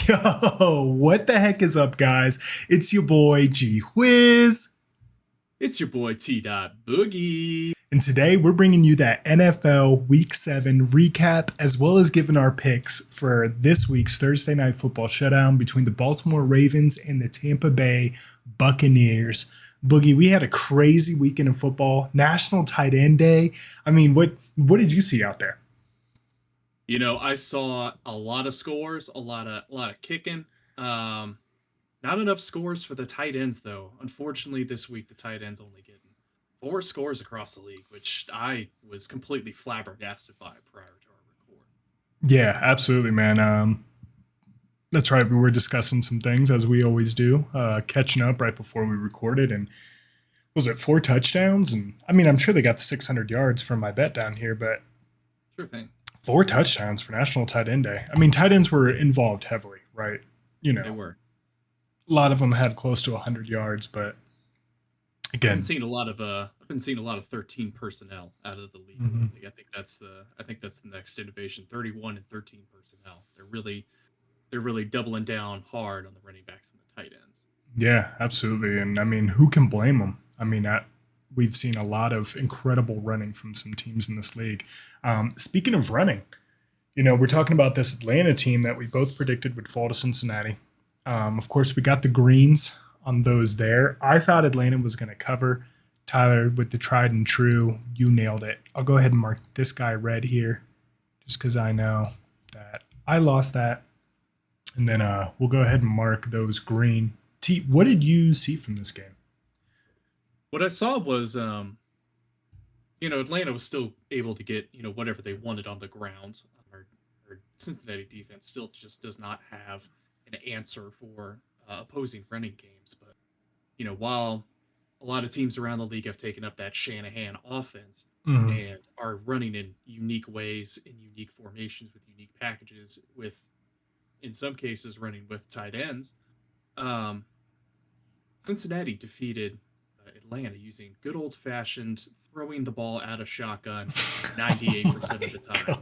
Yo, what the heck is up, guys? It's your boy G-Whiz. It's your boy TdotBoogie. And today we're bringing you that NFL Week 7 recap, as well as giving our picks for this week's Thursday Night Football showdown between the Baltimore Ravens and the Tampa Bay Buccaneers. Boogie, we had a crazy weekend of football. National Tight End Day. I mean, what did you see out there? You know, I saw a lot of scores, a lot of kicking. Not enough scores for the tight ends, though. Unfortunately, this week the tight ends only getting 4 scores across the league, which I was completely flabbergasted by prior to our record. Yeah, absolutely, man. That's right. We were discussing some things as we always do, catching up right before we recorded. And was it 4 touchdowns? And I mean, I'm sure they got the 600 yards from my bet down here, but Sure thing. 4 touchdowns for National Tight End Day. I mean, tight ends were involved heavily, right? You know, They were. a lot of them had close to 100 yards, but I've again, been seeing a lot of 13 personnel out of the league. mhm. I think that's the next innovation. 31 and 13 personnel. They're really doubling down hard on the running backs and the tight ends. Yeah, absolutely. And I mean, who can blame them? I mean, we've seen a lot of incredible running from some teams in this league. Speaking of running, you know, we're talking about this Atlanta team that we both predicted would fall to Cincinnati. Of course, we got the greens on those there. I thought Atlanta was going to cover. Tyler, with the tried and true, you nailed it. I'll go ahead and mark this guy red here just because I know that I lost that. And then we'll go ahead and mark those green. T, what did you see from this game? What I saw was, Atlanta was still able to get, whatever they wanted on the ground. Our Cincinnati defense still just does not have an answer for opposing running games. But, while a lot of teams around the league have taken up that Shanahan offense and are running in unique ways, in unique formations, with unique packages, with, in some cases, running with tight ends, Cincinnati defeated Atlanta using good old-fashioned throwing the ball out of shotgun 98% of the time.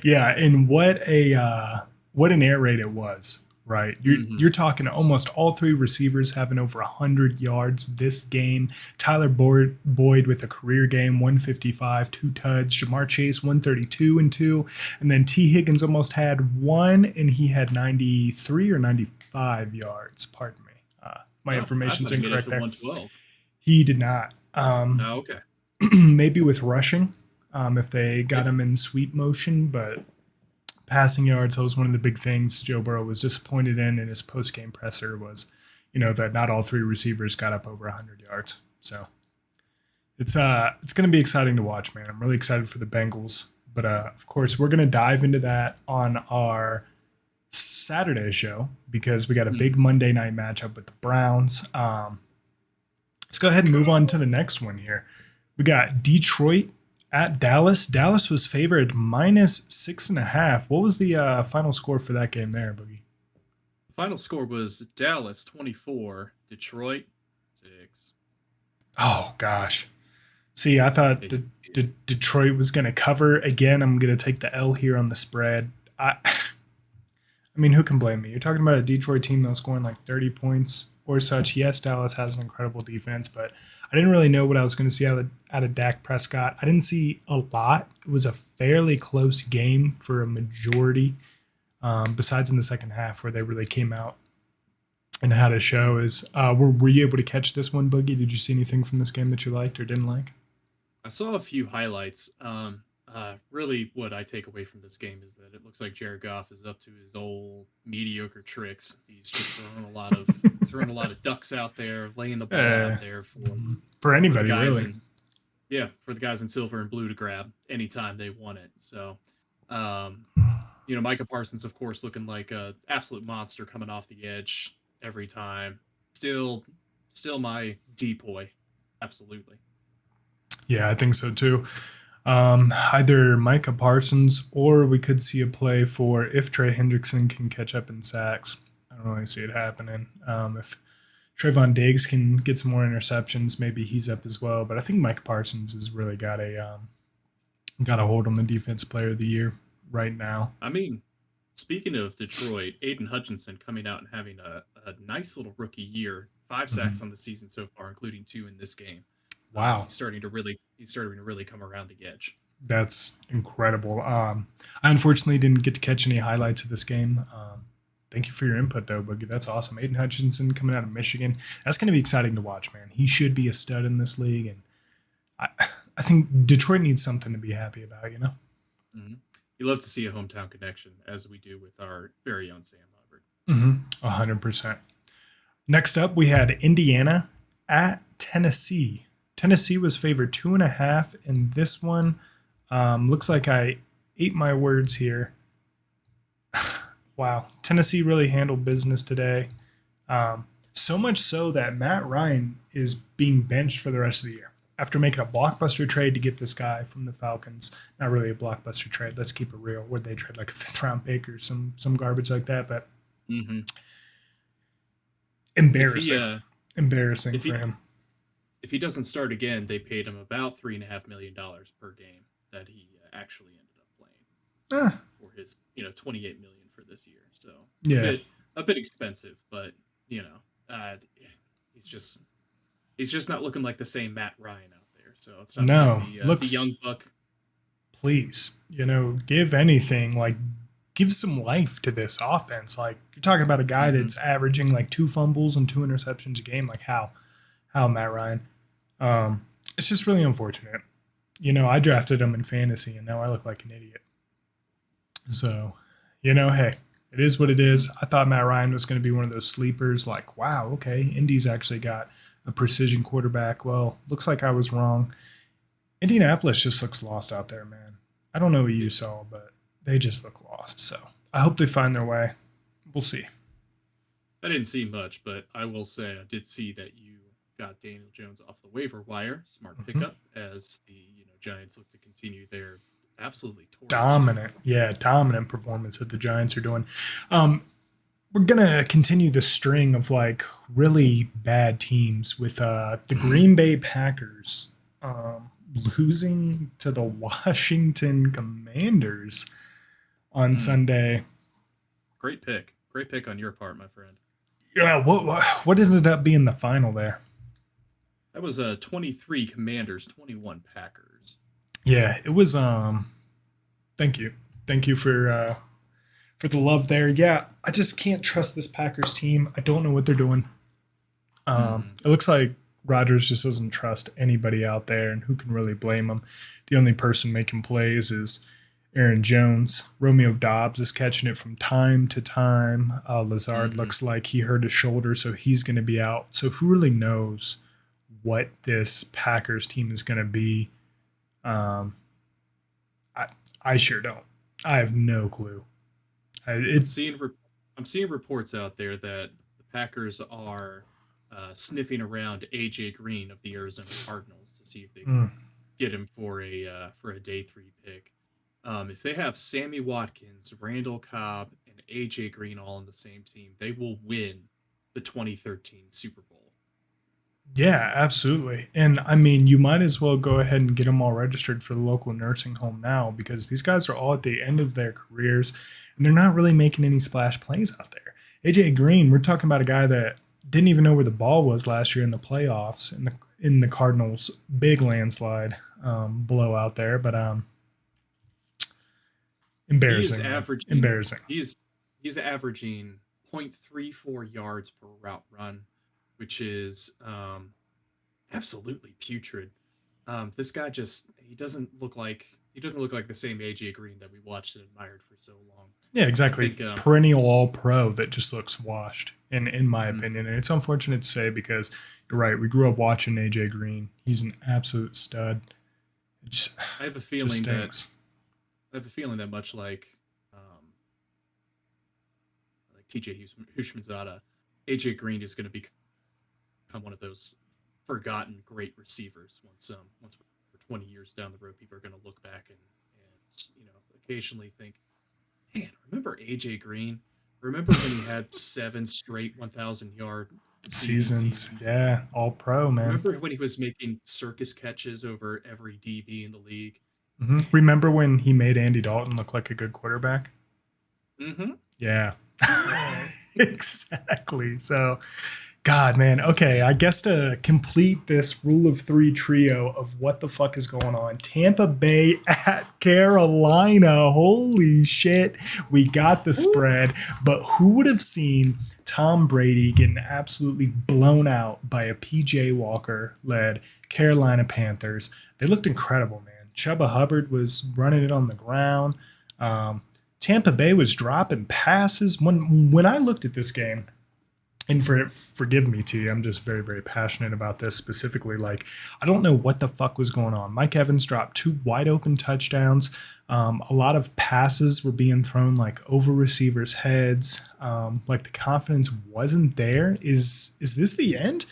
Yeah, and what an air raid it was, right? You're talking almost all 3 receivers having over 100 yards this game. Tyler Boyd with a career game, 155, 2 tuds. Jamar Chase, 132 and 2. And then T. Higgins almost had 1, and he had 93 or 95 yards. Pardon me. My information's incorrect there. 112. He did not. Okay. Maybe with rushing, if they got him in sweep motion, but passing yards, that was one of the big things Joe Burrow was disappointed in his post-game presser was, that not all 3 receivers got up over 100 yards. So it's going to be exciting to watch, man. I'm really excited for the Bengals. But, of course, we're going to dive into that on our Saturday show because we got a big Monday night matchup with the Browns. Let's go ahead and move on to the next one here. We got Detroit at Dallas. Dallas was favored -6.5. What was the final score for that game there, Boogie? The final score was Dallas 24, Detroit 6. Oh, gosh. See, I thought Detroit was going to cover. Again, I'm going to take the L here on the spread. I mean, who can blame me? You're talking about a Detroit team that's scoring like 30 points or such. Yes, Dallas has an incredible defense, but I didn't really know what I was going to see out of Dak Prescott. I didn't see a lot. It was a fairly close game for a majority, besides in the second half where they really came out and had a show. Were you able to catch this one, Boogie? Did you see anything from this game that you liked or didn't like? I saw a few highlights. Really, what I take away from this game is that it looks like Jared Goff is up to his old mediocre tricks. He's just throwing a lot of ducks out there, laying the ball out there for anybody, for really. For the guys in silver and blue to grab anytime they want it. So, Micah Parsons, of course, looking like a absolute monster coming off the edge every time. Still my depoy, absolutely. Yeah, I think so too. Either Micah Parsons or we could see a play for if Trey Hendrickson can catch up in sacks. I don't really see it happening. If Trayvon Diggs can get some more interceptions, maybe he's up as well. But I think Micah Parsons has really got a hold on the defense player of the year right now. I mean, Speaking of Detroit, Aiden Hutchinson coming out and having a nice little rookie year. 5 sacks Mhm. on the season so far, including 2 in this game. Wow. He's starting to really come around the edge. That's incredible. I unfortunately didn't get to catch any highlights of this game. Thank you for your input, though, Boogie. That's awesome. Aiden Hutchinson coming out of Michigan. That's going to be exciting to watch, man. He should be a stud in this league, and I, I think Detroit needs something to be happy about. You know. Mm-hmm. You love to see a hometown connection, as we do with our very own Sam Hubbard. 100%. Next up, we had Indiana at Tennessee. Tennessee was favored 2.5 in this one. Looks like I ate my words here. Wow. Tennessee really handled business today. So much so that Matt Ryan is being benched for the rest of the year after making a blockbuster trade to get this guy from the Falcons. Not really a blockbuster trade. Let's keep it real. Would they trade like a 5th-round pick or some garbage like that? But Mm-hmm. embarrassing. Embarrassing if for he him. if he doesn't start again, they paid him about $3.5 million per game that he actually ended up playing Eh, for his $28 million for this year. So yeah. a bit expensive, but he's just he's just not looking like the same Matt Ryan out there. So it's time to No. get the Looks, young buck. please, give anything, like, give some life to this offense. Like, you're talking about a guy that's averaging like 2 fumbles and 2 interceptions a game. Like, how Matt Ryan? It's just really unfortunate. I drafted him in fantasy, and now I look like an idiot. So, hey, it is what it is. I thought Matt Ryan was going to be one of those sleepers. Like, wow, okay, Indy's actually got a precision quarterback. Well, looks like I was wrong. Indianapolis just looks lost out there, man. I don't know what you saw, but they just look lost. So I hope they find their way. We'll see. I didn't see much, but I will say I did see that you got Daniel Jones off the waiver wire. Smart Mhm. pickup as the Giants look to continue their absolutely torrid streak. Dominant performance that the Giants are doing. We're gonna continue the string of like really bad teams with the Green Bay Packers losing to the Washington Commanders on Sunday. Great pick on your part, my friend. Yeah, what ended up being the final there? That was a 23 Commanders, 21 Packers. Yeah, it was. Thank you for the love there. Yeah, I just can't trust this Packers team. I don't know what they're doing. It looks like Rodgers just doesn't trust anybody out there, and who can really blame him? The only person making plays is Aaron Jones. Romeo Dobbs is catching it from time to time. Lazard looks like he hurt his shoulder, so he's going to be out. So who really knows what this Packers team is going to be? I sure don't. I have no clue. I'm seeing reports out there that the Packers are sniffing around AJ Green of the Arizona Cardinals to see if they can get him for a day 3 pick. If they have Sammy Watkins, Randall Cobb, and AJ Green all on the same team, they will win the 2013 Super Bowl. Yeah, absolutely. And I mean, you might as well go ahead and get them all registered for the local nursing home now, because these guys are all at the end of their careers and they're not really making any splash plays out there. AJ Green, we're talking about a guy that didn't even know where the ball was last year in the playoffs in the Cardinals' big landslide blowout there, but embarrassing. Embarrassing. He's averaging 0.34 yards per route run, which is absolutely putrid. This guy he doesn't look like the same AJ Green that we watched and admired for so long. Yeah, exactly. Perennial all pro that just looks washed, in my opinion. And it's unfortunate to say, because you're right. We grew up watching AJ Green. He's an absolute stud. I have a feeling that much like TJ Hushmanzada, AJ Green is going to become one of those forgotten great receivers once we're 20 years down the road. People are going to look back and occasionally think, man, remember AJ Green? Remember when he had 7 straight 1,000-yard seasons? Yeah, all pro, man. Remember when he was making circus catches over every DB in the league? Remember when he made Andy Dalton look like a good quarterback? Mm-hmm. Yeah, exactly. So, God, man. Okay, I guess to complete this rule of three trio of what the fuck is going on, Tampa Bay at Carolina. Holy shit, we got the spread. But who would have seen Tom Brady getting absolutely blown out by a PJ Walker led Carolina Panthers? They looked incredible, man. Chuba Hubbard was running it on the ground. Um, Tampa Bay was dropping passes. When I looked at this game, and forgive me, T, I'm just very, very passionate about this specifically. Like, I don't know what the fuck was going on. Mike Evans dropped two wide open touchdowns. A lot of passes were being thrown like over receivers' heads. Like the confidence wasn't there. Is this the end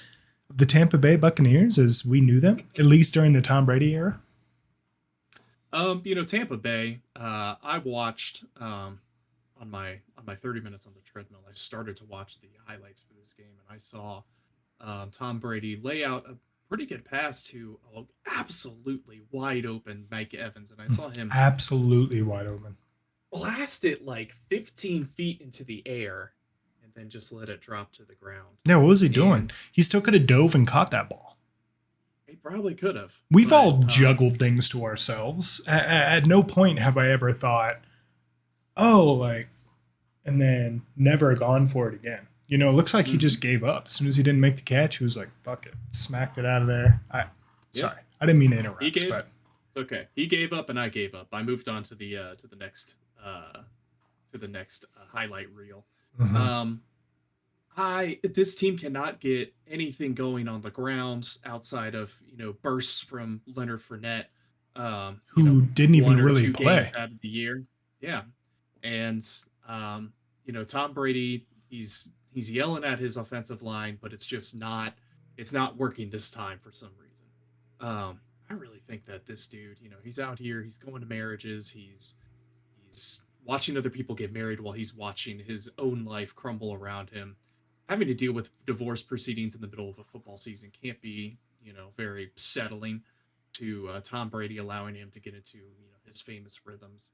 of the Tampa Bay Buccaneers as we knew them, at least during the Tom Brady era? Tampa Bay, I watched on my 30 minutes on the treadmill. I started to watch the highlights for this game, and I saw Tom Brady lay out a pretty good pass to absolutely wide open Mike Evans, and I saw him Absolutely wide open. blast it like 15 feet into the air, and then just let it drop to the ground. Yeah, what was he doing? He still could have dove and caught that ball. He probably could have. We've all juggled things to ourselves. At no point have I ever thought, oh, like, and then never gone for it again. You know, it looks like he just gave up. As soon as he didn't make the catch, he was like, fuck it, smacked it out of there. Sorry, I didn't mean to interrupt, but okay. He gave up and I gave up. I moved on to the next highlight reel. This team cannot get anything going on the ground outside of bursts from Leonard Fournette, who didn't even really play out of the year. Yeah, and Tom Brady, he's yelling at his offensive line, but it's not working this time for some reason. I really think that this dude, he's out here, he's going to marriages, he's watching other people get married while he's watching his own life crumble around him. Having to deal with divorce proceedings in the middle of a football season can't be, very settling to Tom Brady, allowing him to get into, his famous rhythms.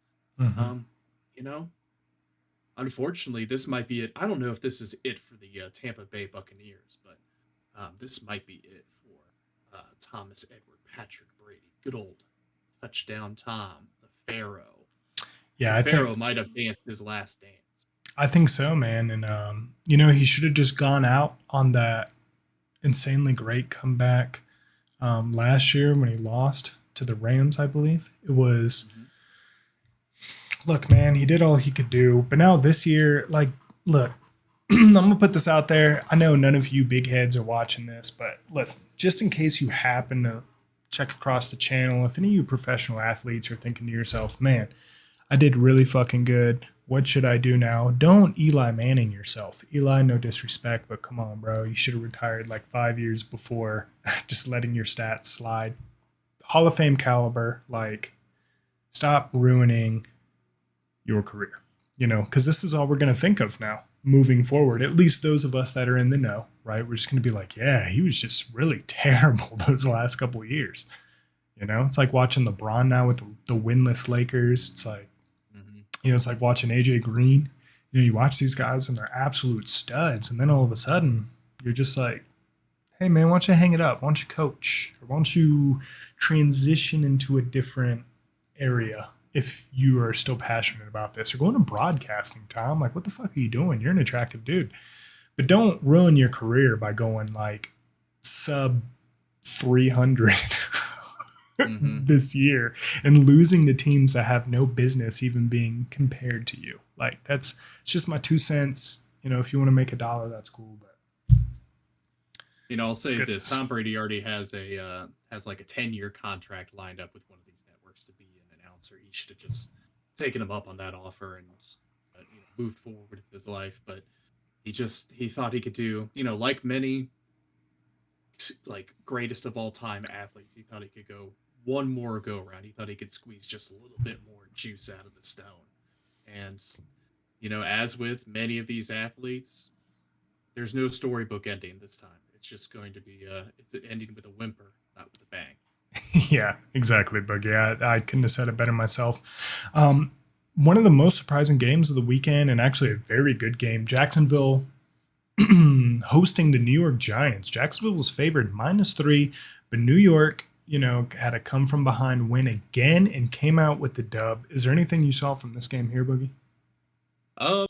Unfortunately, this might be it. I don't know if this is it for the Tampa Bay Buccaneers, but this might be it for Thomas Edward Patrick Brady. Good old touchdown Tom, the Pharaoh. Yeah, the Pharaoh might have danced his last dance. I think so, man. And, he should have just gone out on that insanely great comeback last year when he lost to the Rams, I believe. It was, look, man, he did all he could do. But now this year, like, look, I'm going to put this out there. I know none of you big heads are watching this, but listen, just in case you happen to check across the channel, if any of you professional athletes are thinking to yourself, man, I did really fucking good. What should I do now? Don't Eli Manning yourself. Eli, no disrespect, but come on, bro. You should have retired like 5 years before just letting your stats slide. Hall of Fame caliber, like, stop ruining your career, because this is all we're going to think of now moving forward. At least those of us that are in the know, right? We're just going to be like, yeah, he was just really terrible those last couple of years. It's like watching LeBron now with the winless Lakers. It's like, it's like watching AJ Green. You watch these guys and they're absolute studs. And then all of a sudden you're just like, hey man, why don't you hang it up? Why don't you coach? Or why don't you transition into a different area if you are still passionate about this? Or go into broadcasting, Tom. Like, what the fuck are you doing? You're an attractive dude. But don't ruin your career by going like sub 300 this year and losing to teams that have no business even being compared to you. Like, it's just my 2 cents. If you want to make $1, that's cool. But I'll say this: Tom Brady already has like a 10-year contract lined up with one of these networks to be an announcer. He should have just taken him up on that offer and moved forward with his life. But he thought he could do, like many like greatest of all time athletes, he thought he could go one more go around. He thought he could squeeze just a little bit more juice out of the stone. And as with many of these athletes, there's no storybook ending this time. It's just going to be it's ending with a whimper, not with a bang. Yeah, exactly, Bug. Yeah, I couldn't have said it better myself. one of the most surprising games of the weekend, and actually a very good game. Jacksonville hosting the New York Giants. Jacksonville was favored -3, but New York, had a come from behind win again and came out with the dub. Is there anything you saw from this game here, Boogie? Uh,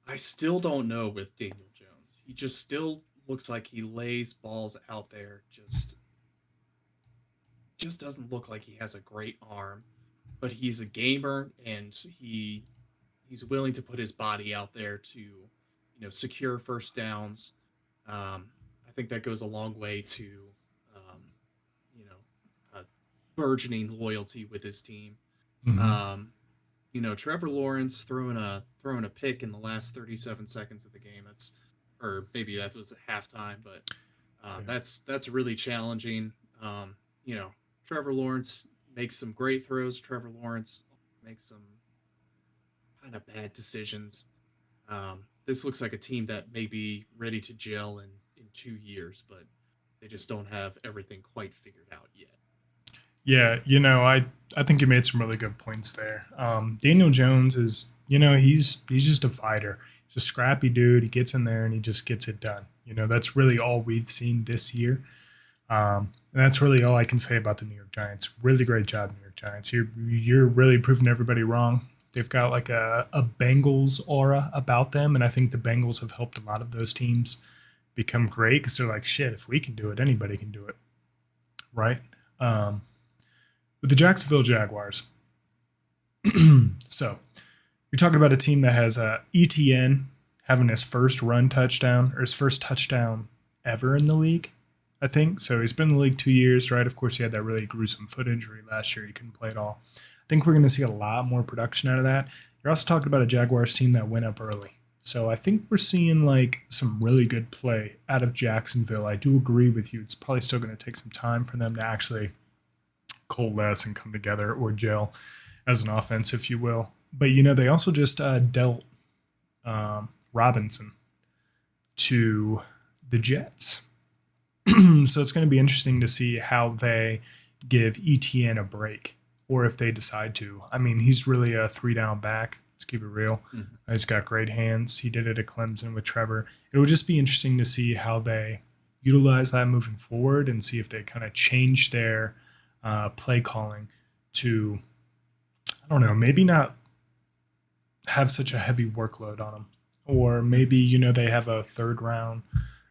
I still don't know with Daniel Jones. He just still looks like he lays balls out there. Just doesn't look like he has a great arm, but he's a gamer and he's willing to put his body out there to, secure first downs. I think that goes a long way to, um, you know, burgeoning loyalty with his team. Mm-hmm. Um, Trevor Lawrence throwing a pick in the last 37 seconds of the game. Or maybe that was at halftime, but Yeah. that's really challenging. Um, you know, Trevor Lawrence makes some great throws. Trevor Lawrence makes some kind of bad decisions. This looks like a team that may be ready to gel in 2 years, but they just don't have everything quite figured out yet. Yeah, I think you made some really good points there. Daniel Jones is, he's just a fighter. He's a scrappy dude. He gets in there and he just gets it done. That's really all we've seen this year. And that's really all I can say about the New York Giants. Really great job, New York Giants. You're really proving everybody wrong. They've got like a Bengals aura about them, and I think the Bengals have helped a lot of those teams become great because they're like, shit, if we can do it, anybody can do it, right? Um, with the Jacksonville Jaguars, so you're talking about a team that has ETN having his first run touchdown or his first touchdown ever in the league, I think. So he's been in the league 2 years, right? Of course, he had that really gruesome foot injury last year. He couldn't play at all. I think we're going to see a lot more production out of that. You're also talking about a Jaguars team that went up early. So I think we're seeing like some really good play out of Jacksonville. I do agree with you. It's probably still going to take some time for them to actually coalesce and come together or gel as an offense, if you will. But, they also just dealt Robinson to the Jets. So it's going to be interesting to see how they give ETN a break or if they decide to. I mean, he's really a 3-down back. Let's keep it real. Mm-hmm. He's got great hands. He did it at Clemson with Trevor. It'll just be interesting to see how they utilize that moving forward and see if they kind of change their play calling to, I don't know, maybe not have such a heavy workload on them. Or maybe, they have a third round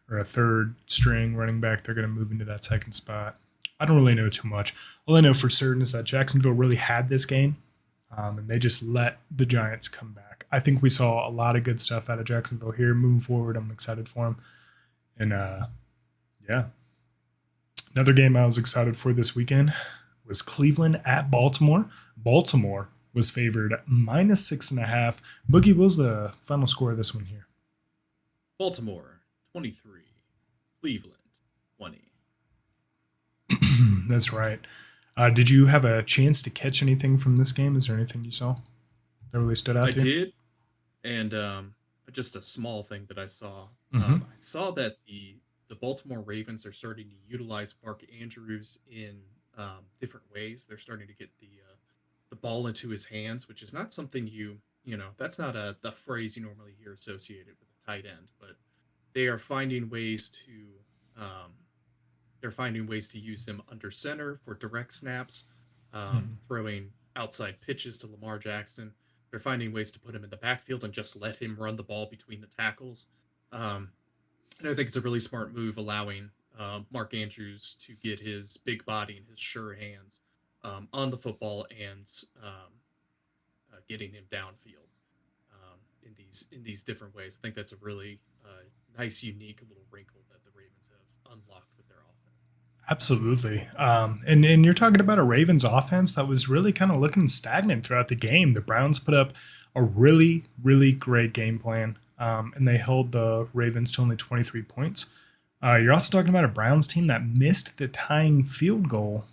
or a third string running back. They're going to move into that second spot. I don't really know too much. All I know for certain is that Jacksonville really had this game, and they just let the Giants come back. I think we saw a lot of good stuff out of Jacksonville here. Moving forward, I'm excited for them. And, yeah. Another game I was excited for this weekend was Cleveland at Baltimore. Baltimore was favored -6.5. Boogie, what was the final score of this one here? Baltimore 23, Cleveland 20. That's right. Did you have a chance to catch anything from this game? Is there anything you saw that really stood out I to you? did, and just a small thing that I saw. Mm-hmm. I saw that the Baltimore Ravens are starting to utilize Mark Andrews in different ways. They're starting to get the ball into his hands, which is not something that's not the phrase you normally hear associated with a tight end, but they are finding ways to use him under center for direct snaps, Mm-hmm. throwing outside pitches to Lamar Jackson. They're finding ways to put him in the backfield and just let him run the ball between the tackles. Um, and I think it's a really smart move, allowing Mark Andrews to get his big body and his sure hands on the football and getting him downfield in these different ways. I think that's a really nice, unique little wrinkle that the Ravens have unlocked with their offense. Absolutely. And you're talking about a Ravens offense that was really kind of looking stagnant throughout the game. The Browns put up a really, really great game plan, and they held the Ravens to only 23 points. You're also talking about a Browns team that missed the tying field goal.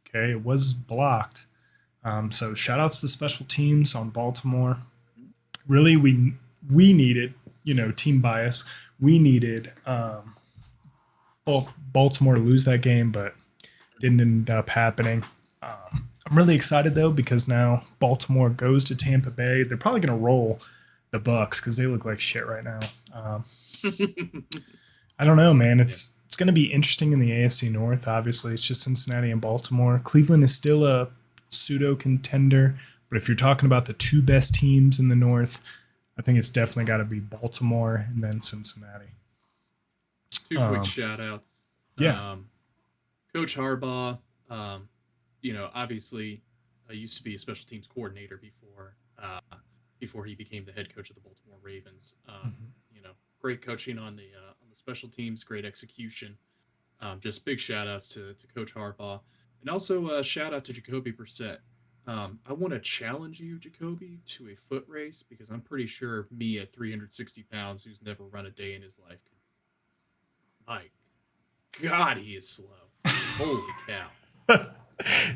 Okay, it was blocked. So shout outs to special teams on Baltimore. Really, we needed, team bias. We needed Baltimore to lose that game, but didn't end up happening. I'm really excited though because now Baltimore goes to Tampa Bay. They're probably going to roll the Bucks because they look like shit right now. Um, I don't know, man. Yeah. It's going to be interesting in the AFC North. Obviously, it's just Cincinnati and Baltimore. Cleveland is still a pseudo contender, but if you're talking about the two best teams in the North, I think it's definitely got to be Baltimore and then Cincinnati. Two quick Um, shout outs. yeah, Coach Harbaugh, obviously used to be a special teams coordinator before he became the head coach of the Baltimore Ravens. You know, great coaching on the special teams, great execution. Just big shout outs to Coach Harbaugh, and also shout out to Jacoby Brissett. I want to challenge you, Jacoby, to a foot race because I'm pretty sure me at 360 pounds, who's never run a day in his life, my God, he is slow. Holy cow!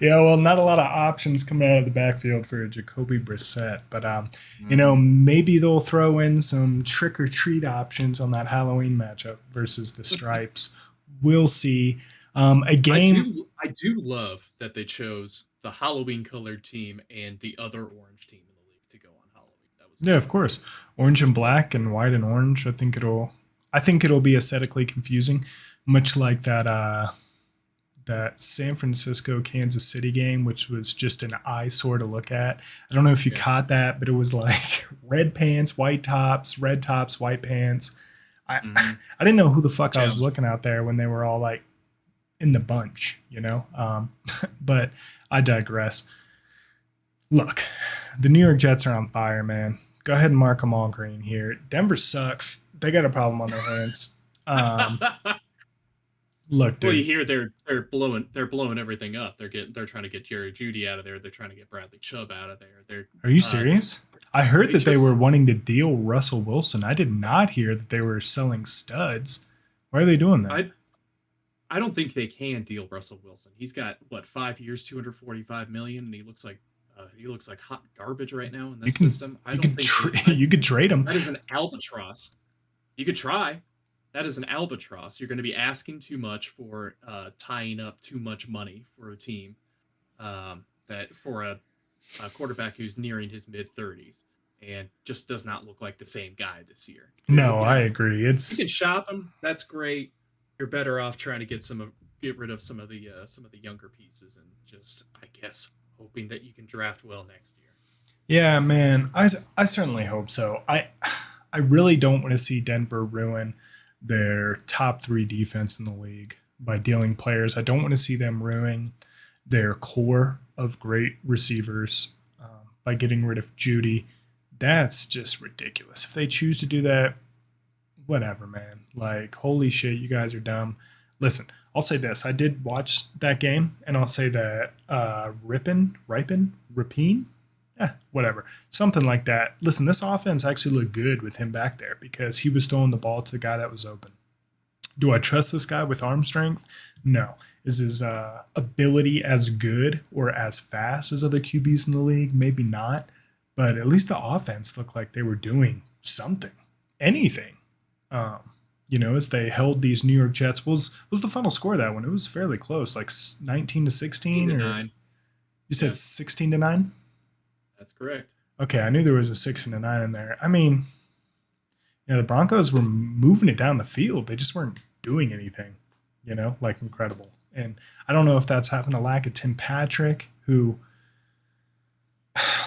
yeah. Well, not a lot of options coming out of the backfield for Jacoby Brissett, but Mm-hmm. maybe they'll throw in some trick or treat options on that Halloween matchup versus the Stripes. We'll see. A game. I do love that they chose the Halloween colored team and the other orange team in the league to go on Halloween. That was Yeah, of course. Orange and black and white and orange. I think it'll be aesthetically confusing, much like that San Francisco Kansas City game, which was just an eyesore to look at. I don't know if you yeah. caught that, but it was like red pants, white tops, red tops, white pants. I Mm-hmm. I didn't know who the fuck I was Challenge. looking out there when they were all like in the bunch. But I digress. Look, the New York Jets are on fire, man. Go ahead and mark them all green here. Denver sucks. They got a problem on their hands. Um, look, Well, you dude. hear they're blowing everything up. They're trying to get Jerry Judy out of there. They're trying to get Bradley Chubb out of there. Are you Uh, serious? I heard they that they were just wanting to deal Russell Wilson. I did not hear that they were selling studs. Why are they doing that? I I don't think they can deal Russell Wilson. He's got what 5 years, 245 million, and he looks like hot garbage right now in You this can system. I you don't could think I you could trade him. that is an albatross. You could try. That is an albatross. You're going to be asking too much for tying up too much money for a team that for a quarterback who's nearing his mid 30s and just does not look like the same guy this year. No, You I know, agree. you It's can shop him. That's great. You're better off trying to get rid of some of the younger pieces and just I guess hoping that you can draft well next year. yeah, man. I certainly hope so. I really don't want to see Denver ruin their top three defense in the league by dealing players. I don't want to see them ruin their core of great receivers by getting rid of Judy. That's just ridiculous. If they choose to do that, whatever, man. Like, holy shit, you guys are dumb. Listen, I'll say this. I did watch that game, and I'll say that Rapine, yeah, whatever, something like that. Listen, this offense actually looked good with him back there because he was throwing the ball to the guy that was open. Do I trust this guy with arm strength? No. Is his ability as good or as fast as other QBs in the league? Maybe not. But at least the offense looked like they were doing something, anything. Um, as they held these New York Jets. Was the final score of that one? It was fairly close, like 19 to 16 16, to or 9. you said Yeah, 16 to 9. that's correct. Okay, I knew there was a 16 to 9 in there. I mean, the Broncos were moving it down the field. They just weren't doing anything, like incredible. And I don't know if that's having a lack of Tim Patrick, who,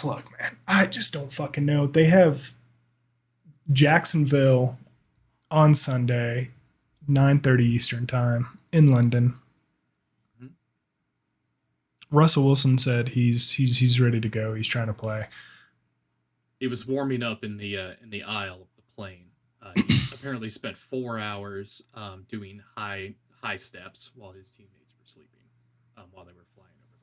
look, man, I just don't fucking know. They have Jacksonville on Sunday, 9:30 Eastern time in London. Mhm. Russell Wilson said he's ready to go. He's trying to play. He was warming up in the aisle of the plane. He apparently spent 4 hours doing high steps while his teammates were sleeping while they were flying over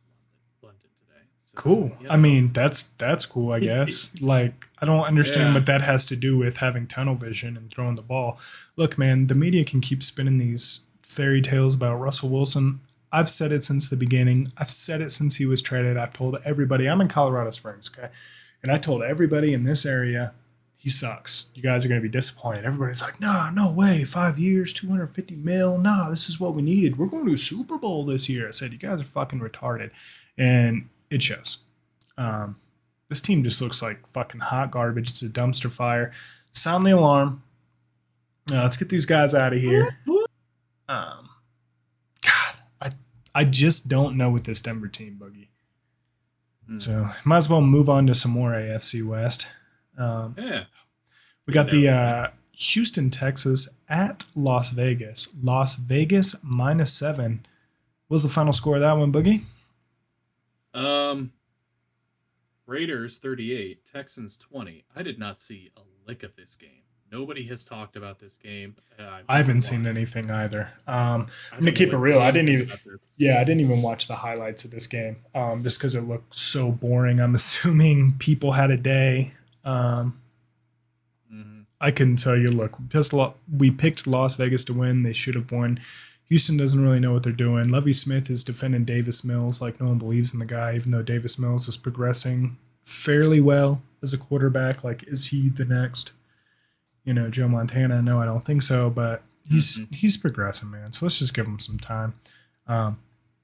to London today. So Cool. I mean, that's cool, I guess. Like, I don't understand yeah, what that has to do with having tunnel vision and throwing the ball. Look, man, the media can keep spinning these fairy tales about Russell Wilson. I've said it since the beginning. I've said it since he was traded. I've told everybody. I'm in Colorado Springs, okay? And I told everybody in this area, he sucks. You guys are going to be disappointed. Everybody's like, nah, no way. 5 years, 250 mil. Nah, this is what we needed. We're going to a Super Bowl this year. I said, you guys are fucking retarded. And it shows. This team just looks like fucking hot garbage. It's a dumpster fire. Sound the alarm. Let's get these guys out of here. God, I just don't know with this Denver team, Boogie. So might as well move on to some more AFC West. We got the Houston, Texas at Las Vegas. Las Vegas -7. What was the final score of that one, Boogie? Raiders 38, Texans 20. I did not see a lick of this game. Nobody has talked about this game. I haven't seen anything either. I'm gonna keep it real. I didn't even watch the highlights of this game, just because it looked so boring. I'm assuming people had a day. I couldn't tell you. Look, we picked Las Vegas to win. They should have won. Houston doesn't really know what they're doing. Lovie Smith is defending Davis Mills like no one believes in the guy, even though Davis Mills is progressing fairly well as a quarterback. Like, is he the next, Joe Montana? No, I don't think so, but he's progressing, man. So let's just give him some time.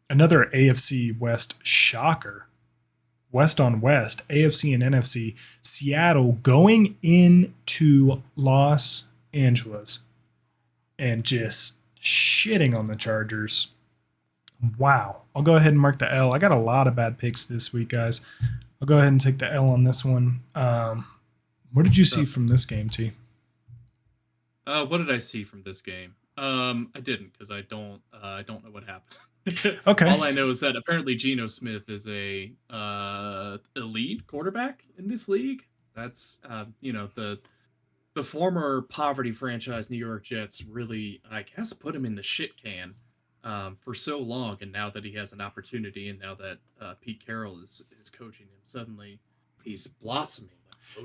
Another AFC West shocker. West on West, AFC and NFC. Seattle going into Los Angeles and just shitting on the Chargers. Wow. I'll go ahead and mark the L. I got a lot of bad picks this week, guys. I'll go ahead and take the L on this one. What did you see from this game, T? What did I see from this game? I didn't, because I don't know what happened. Okay. All I know is that apparently Geno Smith is a elite quarterback in this league. That's the former poverty franchise New York Jets really, I guess, put him in the shit can for so long, and now that he has an opportunity, and now that Pete Carroll is coaching him, suddenly he's blossoming.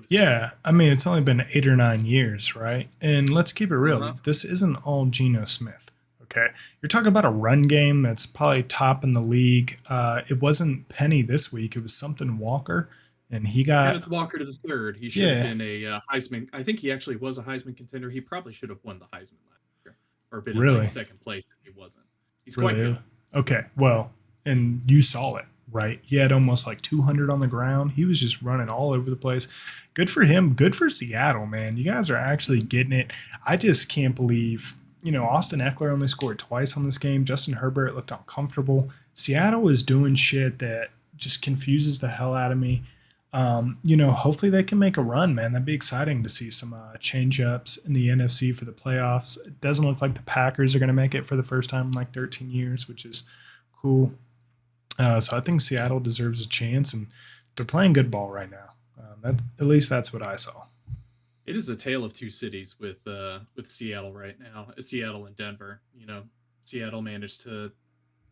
Yeah, I mean, it's only been 8 or 9 years, right? And let's keep it real. This isn't all Geno Smith. Okay, you're talking about a run game that's probably top in the league. It wasn't Penny this week; it was something Walker, and he got Kenneth Walker to the third. He should have been a Heisman. I think he actually was a Heisman contender. He probably should have won the Heisman last year, or been in second place if he wasn't. He's quite good. Okay, well, and you saw it, right? He had almost like 200 on the ground. He was just running all over the place. Good for him. Good for Seattle, man. You guys are actually getting it. I just can't believe. Austin Eckler only scored twice on this game. Justin Herbert looked uncomfortable. Seattle is doing shit that just confuses the hell out of me. Hopefully they can make a run, man. That'd be exciting to see some change-ups in the NFC for the playoffs. It doesn't look like the Packers are going to make it for the first time in like 13 years, which is cool. So I think Seattle deserves a chance, and they're playing good ball right now. At least that's what I saw. It is a tale of two cities with Seattle right now. Seattle and Denver. Seattle managed to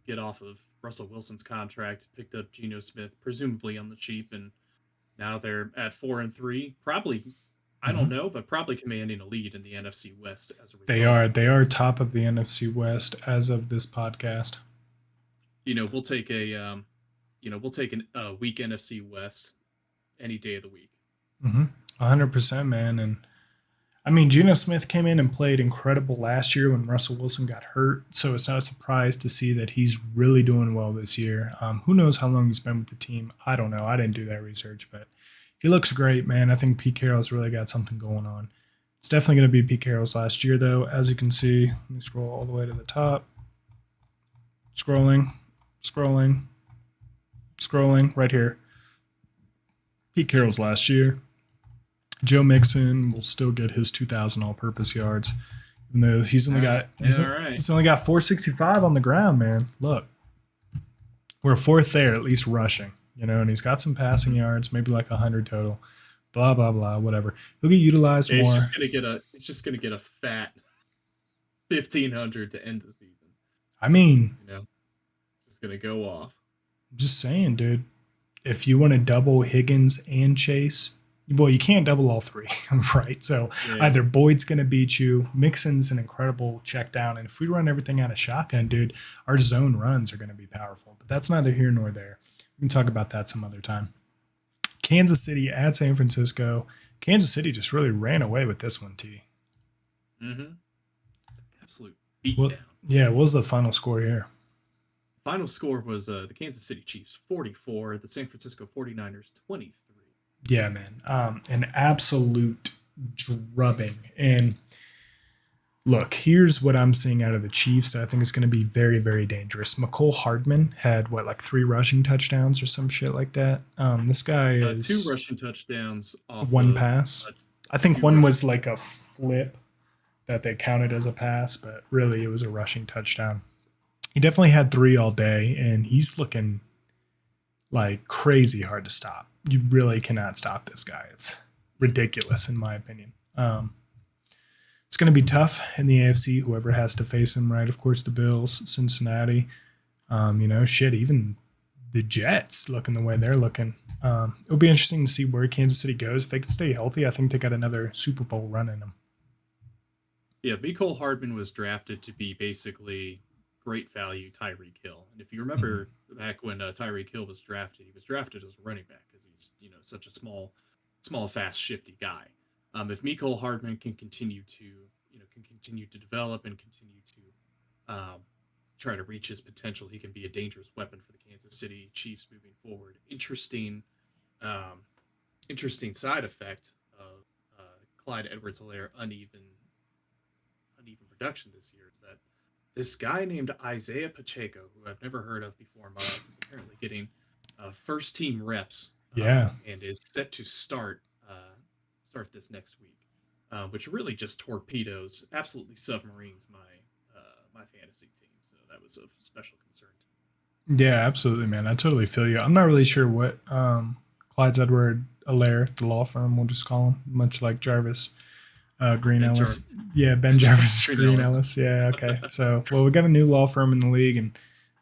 get off of Russell Wilson's contract, picked up Geno Smith, presumably on the cheap, and now they're at 4-3. Probably, I don't know, but probably commanding a lead in the NFC West as a result. They are top of the NFC West as of this podcast. We'll take a weak NFC West any day of the week. 100%, man. And I mean, Geno Smith came in and played incredible last year when Russell Wilson got hurt. So it's not a surprise to see that he's really doing well this year. Who knows how long he's been with the team? I don't know. I didn't do that research, but he looks great, man. I think Pete Carroll's really got something going on. It's definitely going to be Pete Carroll's last year, though. As you can see, let me scroll all the way to the top. Scrolling right here. Pete Carroll's last year. Joe Mixon will still get his 2,000 all-purpose yards, even though he's only got 465 on the ground. Man, look, we're fourth there, at least rushing, and he's got some passing yards, maybe like 100 total. Blah blah blah, whatever. He'll get utilized more. He's just gonna get a fat 1,500 to end the season. I mean, just gonna go off. I'm just saying, dude. If you want to double Higgins and Chase. Well, you can't double all three, right? So either Boyd's going to beat you, Mixon's an incredible check down, and if we run everything out of shotgun, dude, our zone runs are going to be powerful. But that's neither here nor there. We can talk about that some other time. Kansas City at San Francisco. Kansas City just really ran away with this one, T. Absolute beatdown. What was the final score here? Final score was the Kansas City Chiefs 44, the San Francisco 49ers 23. Yeah, man. An absolute drubbing. And look, here's what I'm seeing out of the Chiefs that I think is going to be very, very dangerous. McCole Hardman had what, like 3 rushing touchdowns or some shit like that. This guy 2 is rushing touchdowns off 1 of pass. uh, I think 2 one rushing. was like a flip that they counted as a pass, but really it was a rushing touchdown. He definitely had 3 all day, and he's looking like crazy hard to stop. You really cannot stop this guy. It's ridiculous, in my opinion. It's going to be tough in the AFC, whoever has to face him, right? Of course, the Bills, Cincinnati, shit, even the Jets looking the way they're looking. It'll be interesting to see where Kansas City goes. If they can stay healthy, I think they got another Super Bowl run in them. Yeah, Cole Hardman was drafted to be basically great value Tyreek Hill. And if you remember back when Tyreek Hill was drafted, he was drafted as a running back because he's such a small, fast, shifty guy. If Cole Hardman can continue to develop and continue to try to reach his potential, he can be a dangerous weapon for the Kansas City Chiefs moving forward. Um, interesting side effect of Clyde Edwards-Helaire uneven production this year is that this guy named Isaiah Pacheco, who I've never heard of before in my life, is apparently getting first team reps Yeah. and is set to start this next week, which really just torpedoes, absolutely submarines my fantasy team. So that was of special concern to Yeah, absolutely, man. I totally feel you. I'm not really sure what Clyde's Edward Alaire, the law firm, we'll just call him, much like Jarvis Green Ben Ellis. Jar- Yeah, Ben Jarvis Green Green Ellis. Ellis. Yeah, okay. So, well, we got a new law firm in the league, and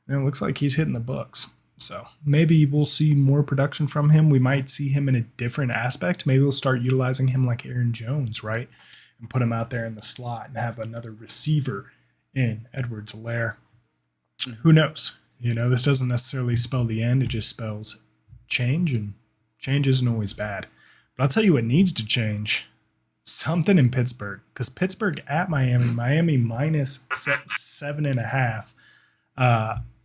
it looks like he's hitting the books. So maybe we'll see more production from him. We might see him in a different aspect. Maybe we'll start utilizing him like Aaron Jones, right? And put him out there in the slot and have another receiver in Edwards Alaire. Who knows? This doesn't necessarily spell the end. It just spells change, and change isn't always bad. But I'll tell you what needs to change. Something in Pittsburgh, because Pittsburgh at Miami minus 7.5.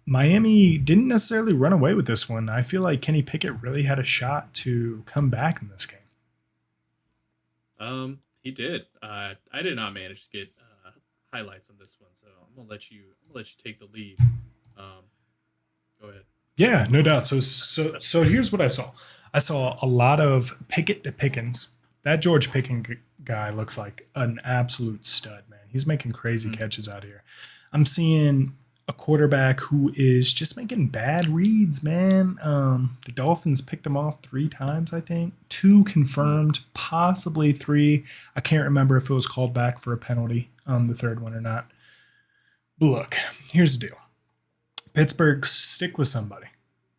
Miami didn't necessarily run away with this one. I feel like Kenny Pickett really had a shot to come back in this game. He did. I did not manage to get highlights on this one, so I'm gonna let you take the lead. Go ahead. Yeah, no doubt. So here's what I saw. I saw a lot of Pickett to Pickens. That George Pickens guy looks like an absolute stud, man. He's making crazy catches out here. I'm seeing a quarterback who is just making bad reads, man. The Dolphins picked him off 3 times, I think. 2 confirmed, possibly 3. I can't remember if it was called back for a penalty, the 3rd one or not. But look, here's the deal. Pittsburgh, stick with somebody,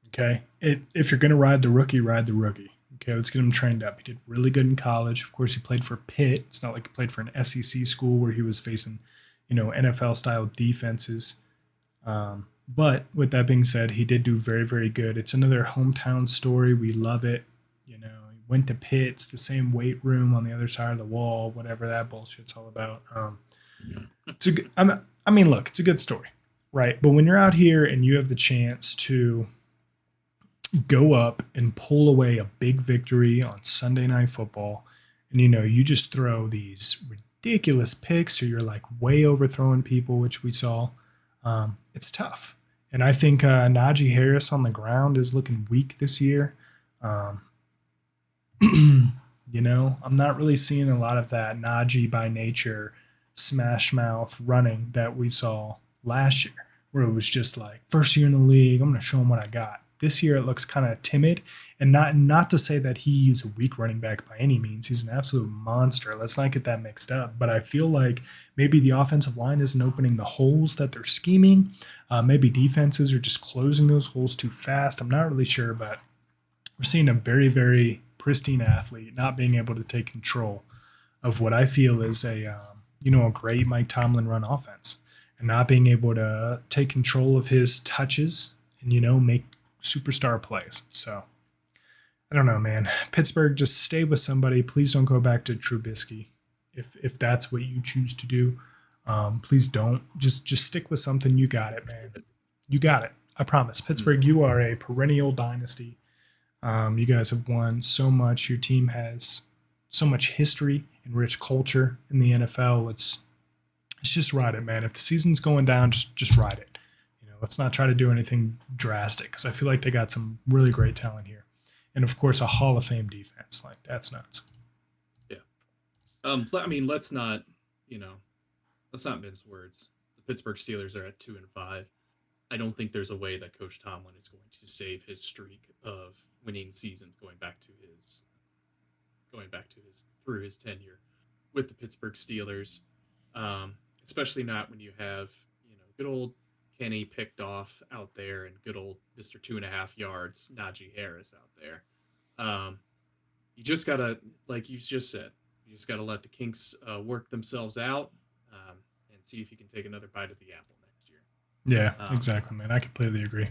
okay? If you're going to ride the rookie, ride the rookie. Okay, let's get him trained up. He did really good in college. Of course, he played for Pitt. It's not like he played for an SEC school where he was facing, NFL-style defenses. But with that being said, he did do very, very good. It's another hometown story. We love it. He went to Pitt. It's the same weight room on the other side of the wall, whatever that bullshit's all about. It's a good, look, it's a good story, right? But when you're out here and you have the chance to go up and pull away a big victory on Sunday Night Football, and you just throw these ridiculous picks, or you're like way overthrowing people, which we saw. It's tough. And I think Najee Harris on the ground is looking weak this year. I'm not really seeing a lot of that Najee by nature smash mouth running that we saw last year, where it was just like, first year in the league, I'm going to show him what I got. This year it looks kind of timid, and not to say that he's a weak running back by any means. He's an absolute monster. Let's not get that mixed up. But I feel like maybe the offensive line isn't opening the holes that they're scheming. Maybe defenses are just closing those holes too fast. I'm not really sure, but we're seeing a very, very pristine athlete not being able to take control of what I feel is a great Mike Tomlin run offense, and not being able to take control of his touches and, make superstar plays. So I don't know, man. Pittsburgh, just stay with somebody. Please don't go back to Trubisky if that's what you choose to do. Please don't. Just stick with something. You got it, man. You got it. I promise. Pittsburgh, you are a perennial dynasty. You guys have won so much. Your team has so much history and rich culture in the NFL. It's just ride it, man. If the season's going down, just ride it. Let's not try to do anything drastic because I feel like they got some really great talent here, and of course a Hall of Fame defense. Like that's nuts. Yeah. I mean, let's not mince words. The Pittsburgh Steelers are at 2-5. I don't think there's a way that Coach Tomlin is going to save his streak of winning seasons going back to his through his tenure with the Pittsburgh Steelers. Especially not when you have good old Kenny picked off out there and good old Mr. 2.5 yards Najee Harris out there. You just gotta, like you just said, let the Kinks work themselves out and see if you can take another bite of the apple next year. Yeah, exactly, man. I completely agree.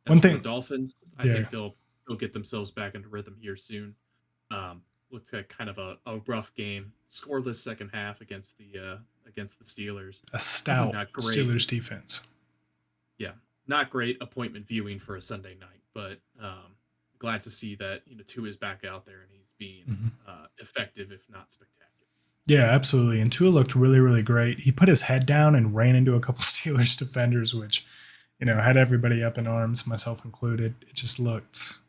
One thing, the Dolphins, I think they'll get themselves back into rhythm here soon. Looked like kind of a rough game, scoreless second half against the Steelers. A stout Steelers defense. Yeah, not great appointment viewing for a Sunday night, but glad to see that Tua is back out there and he's being effective, if not spectacular. Yeah, absolutely. And Tua looked really, really great. He put his head down and ran into a couple Steelers defenders, which had everybody up in arms, myself included. It just looked.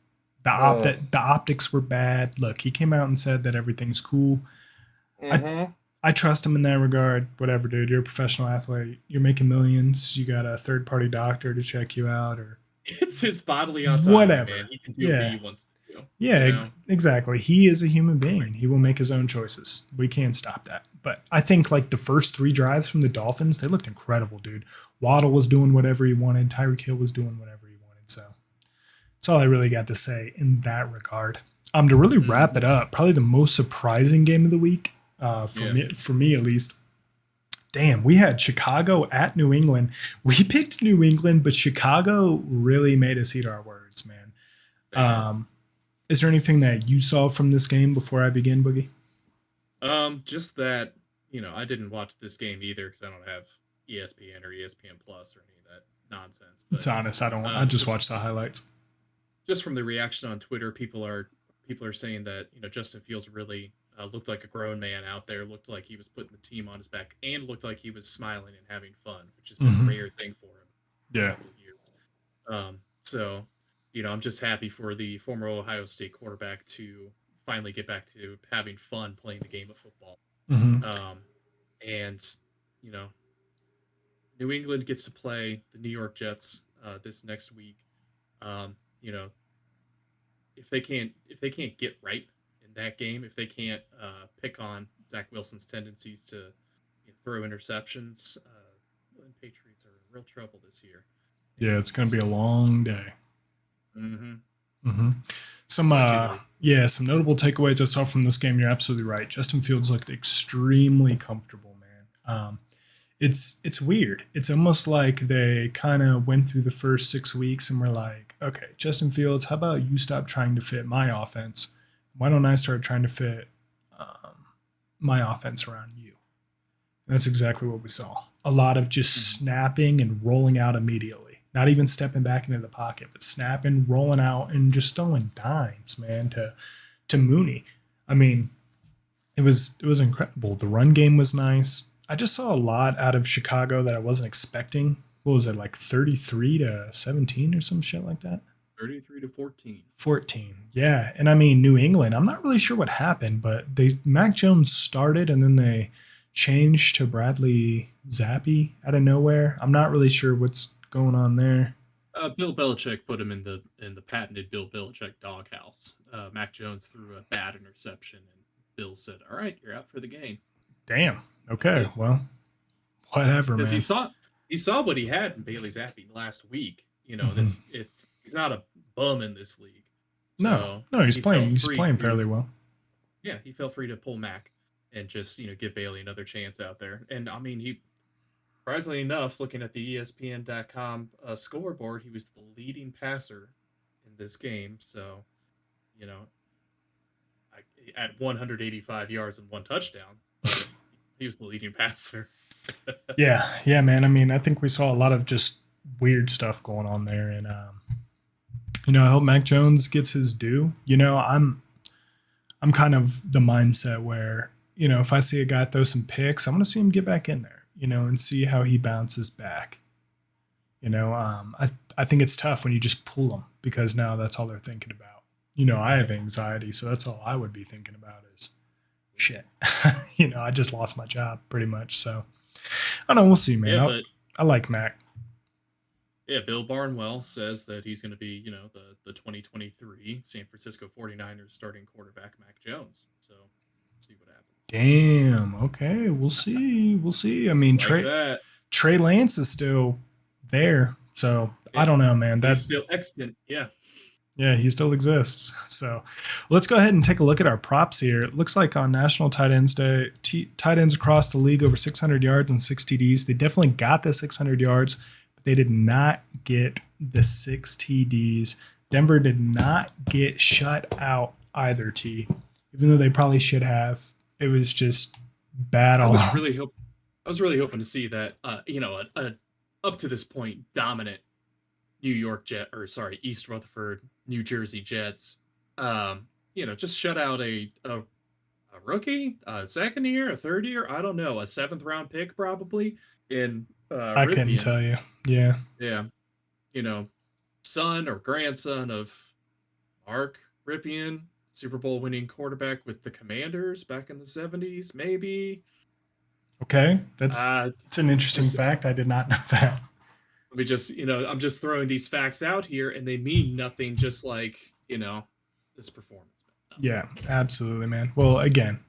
The optics were bad. Look, he came out and said that everything's cool. I trust him in that regard. Whatever, dude. You're a professional athlete. You're making millions. You got a third-party doctor to check you out, or it's his bodily autonomy. Whatever. Man. He can do what he wants to do. Yeah, exactly. He is a human being, and he will make his own choices. We can't stop that. But I think like the first 3 drives from the Dolphins, they looked incredible, dude. Waddle was doing whatever he wanted. Tyreek Hill was doing whatever he wanted. So that's all I really got to say in that regard. To really wrap it up, probably the most surprising game of the week. For me at least. Damn, we had Chicago at New England. We picked New England, but Chicago really made us eat our words, man. Is there anything that you saw from this game before I begin, Boogie? Just that, I didn't watch this game either because I don't have ESPN or ESPN Plus or any of that nonsense. But, it's honest, I don't. I just watched the highlights. Just from the reaction on Twitter, people are saying that Justin Fields really looked like a grown man out there, looked like he was putting the team on his back, and looked like he was smiling and having fun, which is a rare thing for him. Yeah. So, I'm just happy for the former Ohio State quarterback to finally get back to having fun playing the game of football. And, New England gets to play the New York Jets this next week. If they can't get right in that game, if they can't pick on Zach Wilson's tendencies to throw interceptions, the Patriots are in real trouble this year. Yeah, it's going to be a long day. Some notable takeaways I saw from this game. You're absolutely right. Justin Fields looked extremely comfortable, man. It's weird. It's almost like they kind of went through the first 6 weeks and were like, okay, Justin Fields, how about you stop trying to fit my offense? Why don't I start trying to fit my offense around you? And that's exactly what we saw. A lot of just snapping and rolling out immediately. Not even stepping back into the pocket, but snapping, rolling out, and just throwing dimes, man, to Mooney. I mean, it was incredible. The run game was nice. I just saw a lot out of Chicago that I wasn't expecting. What was it, like 33-17 or some shit like that? 33-14. 14, yeah. And I mean, New England, I'm not really sure what happened, but Mac Jones started and then they changed to Bradley Zappi out of nowhere. I'm not really sure what's going on there. Bill Belichick put him in the patented Bill Belichick doghouse. Mac Jones threw a bad interception, and Bill said, "All right, you're out for the game." Damn. Okay. Well, whatever, man. Because he saw what he had in Bailey Zappi last week. He's not a bum in this league. So no, he's playing fairly well. Yeah, he felt free to pull Mac and just give Bailey another chance out there. And I mean, he surprisingly enough, looking at the ESPN.com scoreboard, he was the leading passer in this game. So, at 185 yards and 1 touchdown, he was the leading passer. yeah, man. I mean, I think we saw a lot of just weird stuff going on there, and I hope Mac Jones gets his due. I'm kind of the mindset where, if I see a guy throw some picks, I'm going to see him get back in there, and see how he bounces back. I think it's tough when you just pull them because now that's all they're thinking about. I have anxiety, so that's all I would be thinking about is shit. I just lost my job pretty much. So I don't know. We'll see, man. Yeah, but I like Mac. yeah, Bill Barnwell says that he's going to be, the 2023 San Francisco 49ers starting quarterback Mac Jones. So see what happens. Damn. Okay. We'll see. We'll see. I mean, Like Trey Lance is still there. So I don't know, man. He's still extant. Yeah. Yeah, he still exists. So let's go ahead and take a look at our props here. It looks like on National Tight Ends Day, tight ends across the league over 600 yards and 6 TDs. They definitely got the 600 yards, but they did not get the 6 TDs. Denver did not get shut out either, T. Even though they probably should have. It was just bad all I was really hoping to see that, a up to this point dominant East Rutherford, New Jersey Jets, just shut out a rookie, a second year, a third year, I don't know, a 7th round pick probably in I Ripien. couldn't tell you. Yeah. Yeah. Son or grandson of Mark Ripien, Super Bowl winning quarterback with the Commanders back in the 70s, maybe. Okay. It's an interesting fact. I did not know that. Let me just, I'm just throwing these facts out here and they mean nothing, just like, this performance. Yeah, absolutely, man. Well, again,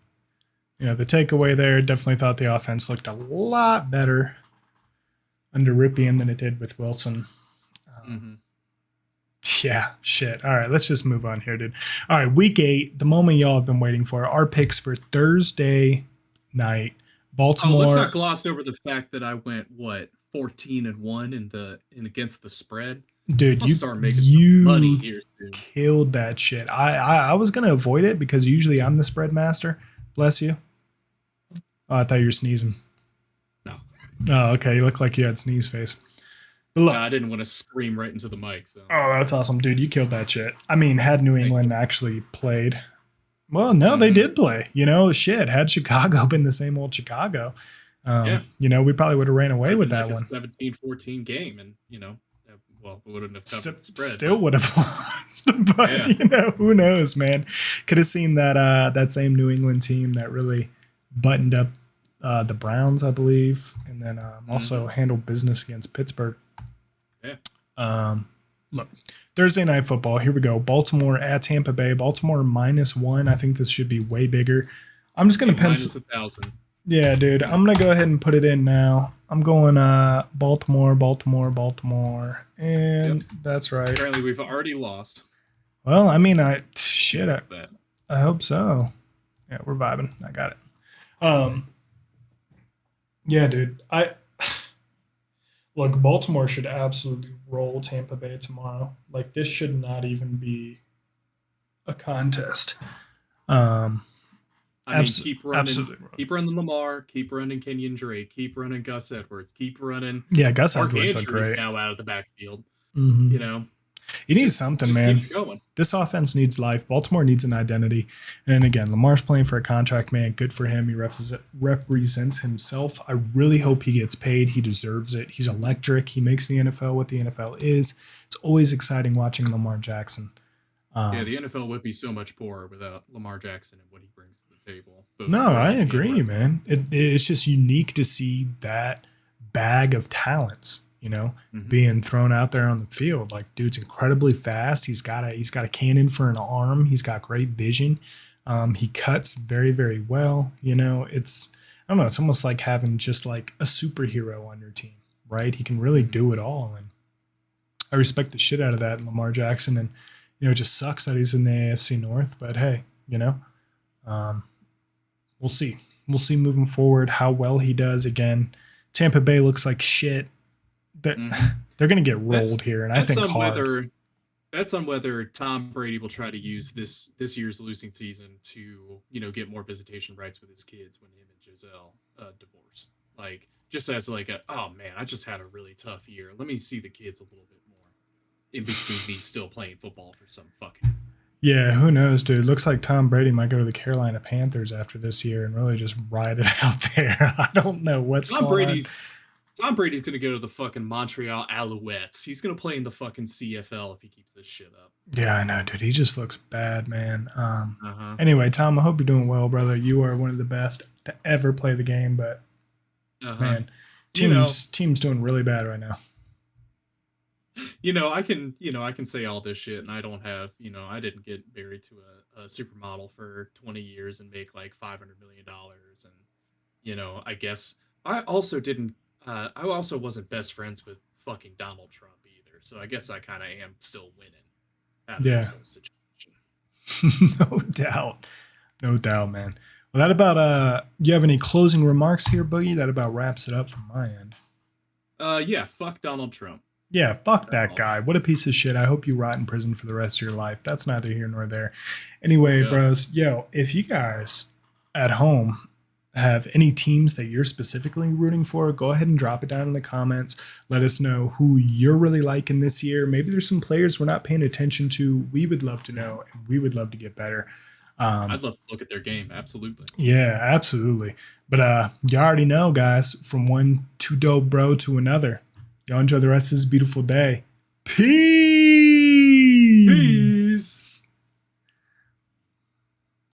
the takeaway there, definitely thought the offense looked a lot better under Ripien than it did with Wilson. Yeah, shit. All right, let's just move on here, dude. All right, week 8, the moment y'all have been waiting for. Our picks for Thursday night. Baltimore. Let's not gloss over the fact that I went 14-1 in against the spread. Dude, I'll you start making some money here soon. Killed that shit. I was gonna avoid it because usually I'm the spread master. Bless you. Oh, I thought you were sneezing. No. Oh, okay. You look like you had sneeze face. Look, I didn't want to scream right into the mic. So. Oh, that's awesome, dude. You killed that shit. I mean, had New England actually played. Well, no, they did play. Shit. Had Chicago been the same old Chicago, we probably would have ran away with that one. 17-14 game, and we wouldn't have spread. Still would have lost, but who knows, man? Could have seen that same New England team that really buttoned up the Browns, I believe, and then also handled business against Pittsburgh. Yeah. Look, Thursday night football. Here we go. Baltimore at Tampa Bay. Baltimore -1. I think this should be way bigger. I'm just gonna pencil. -1,000. Yeah, dude. I'm gonna go ahead and put it in now. I'm going Baltimore, and that's right. Apparently, we've already lost. Well, I mean, I hope so. Yeah, we're vibing. I got it. Yeah, dude. Look, Baltimore should absolutely roll Tampa Bay tomorrow. Like, this should not even be a contest. Keep running Lamar, keep running Kenyon Drake, keep running Gus Edwards, keep running. Yeah, Gus Edwards look great now out of the backfield. You need something, man. Keep going. This offense needs life. Baltimore needs an identity. And again, Lamar's playing for a contract, man. Good for him. He represents himself. I really hope he gets paid. He deserves it. He's electric. He makes the NFL what the NFL is. It's always exciting watching Lamar Jackson. The NFL would be so much poorer without Lamar Jackson and what he brings to the table. No, I agree, man. It's just unique to see that bag of talents, being thrown out there on the field. Like, dude's incredibly fast. He's got a cannon for an arm. He's got great vision. He cuts very, very well. I don't know. It's almost like having just like a superhero on your team, right? He can really do it all. And I respect the shit out of that in Lamar Jackson. And, it just sucks that he's in the AFC North, but hey, we'll see. We'll see moving forward how well he does. Again, Tampa Bay looks like shit. They're going to get rolled here, and I think hard. That's on whether Tom Brady will try to use this year's losing season to get more visitation rights with his kids when him and Giselle divorce. like just as like a, oh man, I just had a really tough year. Let me see the kids a little bit more in between me still playing football for some fucking. Yeah, who knows, dude? Looks like Tom Brady might go to the Carolina Panthers after this year and really just ride it out there. I don't know what's going on. Tom Brady's gonna go to the fucking Montreal Alouettes. He's gonna play in the fucking CFL if he keeps this shit up. Yeah, I know, dude. He just looks bad, man. Uh-huh. Anyway, Tom, I hope you're doing well, brother. You are one of the best to ever play the game, but man, team's doing really bad right now. I can say all this shit, and I don't have, I didn't get married to a supermodel for 20 years and make like $500 million, and I guess I also didn't. I also wasn't best friends with fucking Donald Trump either, so I guess I kind of am still winning out of this whole situation. No doubt, man. Well, that about you have any closing remarks here, Boogie? That about wraps it up from my end. Yeah, fuck Donald Trump. Yeah, fuck that guy. What a piece of shit. I hope you rot in prison for the rest of your life. That's neither here nor there. Anyway, bros, if you guys at home have any teams that you're specifically rooting for, go ahead and drop it down in the comments. Let us know who you're really liking this year. Maybe there's some players we're not paying attention to. We would love to know, and we would love to get better. I'd love to look at their game. Absolutely. Yeah, absolutely. But you already know, guys, from one TooDopeBro to another. Y'all enjoy the rest of this beautiful day. Peace.